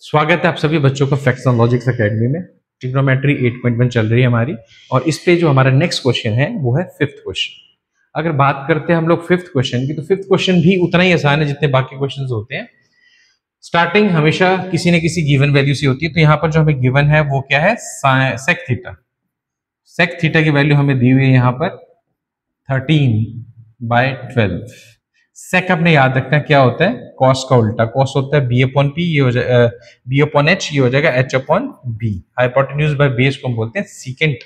स्वागत है आप सभी बच्चों का फैक्ट्स एंड लॉजिक्स एकेडमी में। ट्रिग्नोमेट्री 8.1 चल रही है हमारी, और इस पे जो हमारा नेक्स्ट क्वेश्चन है वो है फिफ्थ क्वेश्चन। अगर बात करते हैं हम लोग फिफ्थ क्वेश्चन की, तो फिफ्थ क्वेश्चन भी उतना ही आसान है जितने बाकी क्वेश्चन होते हैं। स्टार्टिंग हमेशा किसी न किसी गिवन वैल्यू से होती है, तो यहाँ पर जो हमें गिवन है वो क्या है, सेक थीटा। सेक थीटा की वैल्यू हमें दी हुई है यहाँ पर 13/12। सेक अपने याद रखना क्या होता है, कॉस का उल्टा। कॉस होता है बी अपॉन पी, ये हो जाएगा बी अपॉन एच, ये हो जाएगा H upon B. Hypotenuse by base को हम बोलते हैं सीकेंट।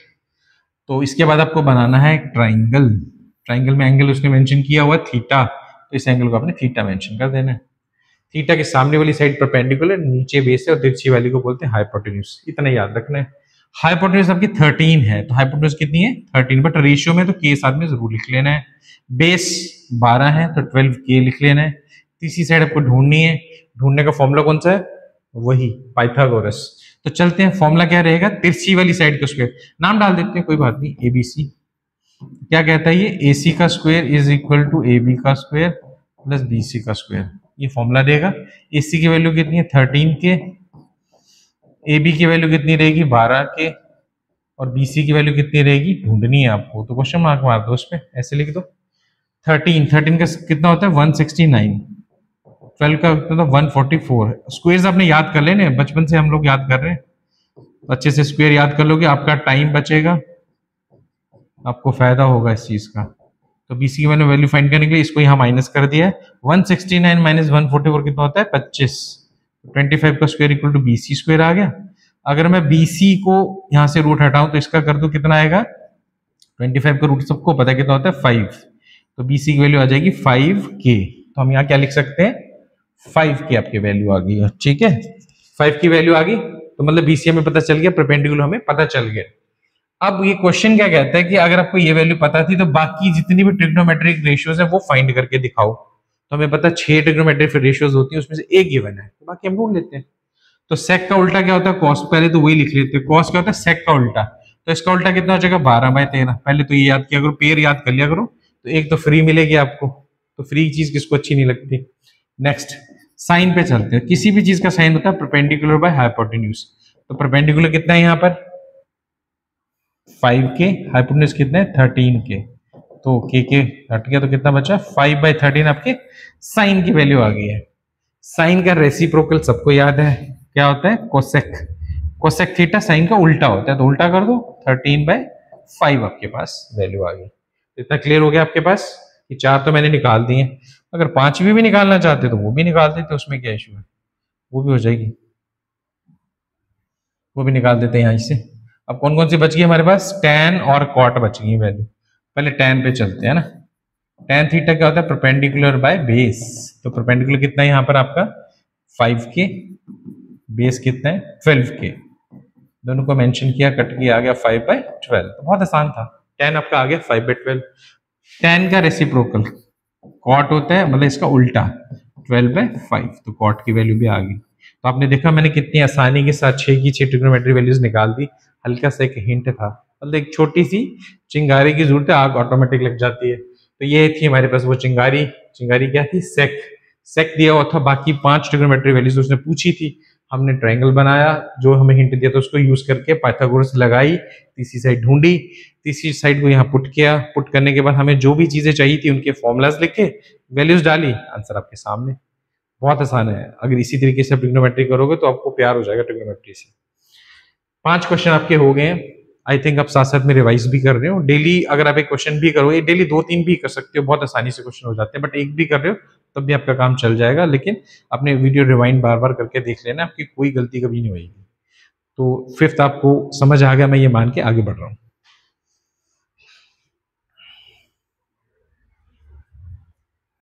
तो इसके बाद आपको बनाना है एक ट्राइंगल। ट्राइंगल में एंगल उसने मेंशन किया हुआ थीटा, तो इस एंगल को आपने थीटा मेंशन कर देना है। थीटा के सामने वाली साइड परपेंडिकुलर, नीचे बेस है, और तिरछी वाली को बोलते हैं हाइपोटेन्यूज। इतना याद रखना है। हाइपोटेन्यूज आपकी 13 है, तो हाइपोटेन्यूज कितनी है 13, बट रेशियो में तो के साथ में जरूर लिख लेना है। बेस 12 है तो 12 के लिख लेना है। तीसरी साइड आपको ढूंढनी है। ढूंढने का फॉर्मूला कौन सा है, वही पाइथागोरस। तो चलते हैं, फॉर्मूला क्या रहेगा, तिरछी वाली साइड का स्क्वायर। नाम डाल देते हैं, कोई बात नहीं, एबीसी। क्या कहता है ये, एसी का square is equal to AB का स्क्वायर प्लस बीसी का स्क्वायर। ये फॉर्मूला देगा। एसी की वैल्यू कितनी है 13 के, एबी की वैल्यू कितनी रहेगी 12 के, और बीसी की वैल्यू कितनी रहेगी ढूंढनी है आपको। तो क्वेश्चन मार्क मार दो उस पर, ऐसे लिख दो। 13 का कितना होता है 169, 12 का कितना था 144। स्क्वायर्स आपने याद कर लेने, बचपन से हम लोग याद कर रहे हैं, अच्छे से स्क्वायर याद कर लोगे, आपका टाइम बचेगा, आपको फायदा होगा इस चीज का। तो बीसी की मैंने वैल्यू फाइंड करने के लिए इसको यहाँ माइनस कर दिया है। 169 माइनस 144 कितना होता है 25। 25 का square equal to BC square आ गया। अगर मैं बीसी को यहाँ से रूट हटाऊं तो इसका कर दूं, कितना आएगा 25 का रूट सबको पता है कितना होता है 5। तो बीसी की वैल्यू आ जाएगी 5k। तो हम यहाँ क्या लिख सकते हैं 5k आपकी वैल्यू आ गई है, ठीक है। 5 की वैल्यू आ गई तो मतलब बीसी हमें पता चल गया, परपेंडिकुलर हमें पता चल गया। अब ये क्वेश्चन क्या कहता है कि अगर आपको ये वैल्यू पता थी तो बाकी जितनी भी ट्रिग्नोमेट्रिक रेशियोज है वो फाइंड करके दिखाओ। तो हमें पता 6 ट्रिग्नोमेट्रिक रेशियोज होती है, उसमें से एक गिवन है, तो बाकी हम ढूंढ लेते हैं। तो सेक का उल्टा क्या होता है कॉस, पहले तो वही लिख लेते हैं। कॉस क्या होता है सेक का उल्टा, तो इसका उल्टा कितना हो जाएगा 12/13। पहले तो ये याद किया करो, पेयर याद कर लिया करो, तो एक तो फ्री मिलेगी आपको। तो फ्री चीज किसको अच्छी नहीं लगती। नेक्स्ट साइन पे चलते हैं। किसी भी चीज का साइन होता है परपेंडिकुलर बाय हाइपोटेन्यूज। तो परपेंडिकुलर कितना है यहाँ पर 5k, हाइपोटेन्यूज कितना है 13k। तो के हट गया तो कितना बचा 5/13 आपके साइन की वैल्यू आ गई है। साइन का रेसिप्रोकल सबको याद है, क्या होता है कोसेक। कोसेक थीटा साइन का उल्टा होता है, तो उल्टा कर दो 13/5 आपके पास वैल्यू आ गई। इतना क्लियर हो गया आपके पास। ये 4 तो मैंने निकाल दिए, अगर 5वीं भी निकालना चाहते तो वो भी निकाल देते, उसमें क्या इशू है, वो भी हो जाएगी, वो भी निकाल देते हैं यहाँ से। अब कौन कौन सी बच गई हमारे पास, tan और cot बच गई वैल्यू। पहले tan पे चलते हैं ना। tan थीटा क्या होता है परपेंडिकुलर बाय बेस। तो परपेंडिकुलर कितना है यहाँ पर आपका 5k, बेस कितना है 12k। दोनों को मेंशन किया, कट किया, आ गया 5/12। तो बहुत आसान था, tan आपका आ गया 5/12। tan का रेसिप्रोकल cot होता है, मतलब इसका उल्टा 12/5, तो cot की वैल्यू भी आ गई। तो आपने देखा मैंने कितनी आसानी के साथ 6 की 6 ट्रिग्नोमेट्री वैल्यूज निकाल दी। हल्का सा एक हिंट था, मतलब एक छोटी सी चिंगारी की जरूरत है, आग ऑटोमेटिक लग जाती है। तो ये थी हमारे पास वो चिंगारी। चिंगारी क्या थी, सेक। सेक दिया हुआ था, बाकी 5 ट्रिग्नोमेट्री वैल्यूज उसने पूछी थी। हमने ट्रायंगल बनाया, जो हमें हिंट दिया था उसको यूज करके पाइथागोरस लगाई, तीसरी साइड ढूंढी, तीसरी साइड को यहाँ पुट किया। पुट करने के बाद हमें जो भी चीजें चाहिए थी उनके फॉर्मूलाज लिखे, वैल्यूज डाली, आंसर आपके सामने। बहुत आसान है, अगर इसी तरीके से ट्रिग्नोमेट्री करोगे तो आपको प्यार हो जाएगा ट्रिग्नोमेट्री से। 5 क्वेश्चन आपके हो गए हैं। आई थिंक आप साथ साथ में रिवाइज भी कर रहे हो। डेली अगर आप एक क्वेश्चन भी करोगे, डेली 2-3 भी कर सकते हो, बहुत आसानी से क्वेश्चन हो जाते हैं, बट एक भी कर रहे हो तब भी आपका काम चल जाएगा। लेकिन अपने वीडियो रिवाइंड बार बार करके देख लेना, आपकी कोई गलती कभी नहीं होगी। तो फिफ्थ आपको समझ आ गया, मैं ये मान के आगे बढ़ रहा हूँ।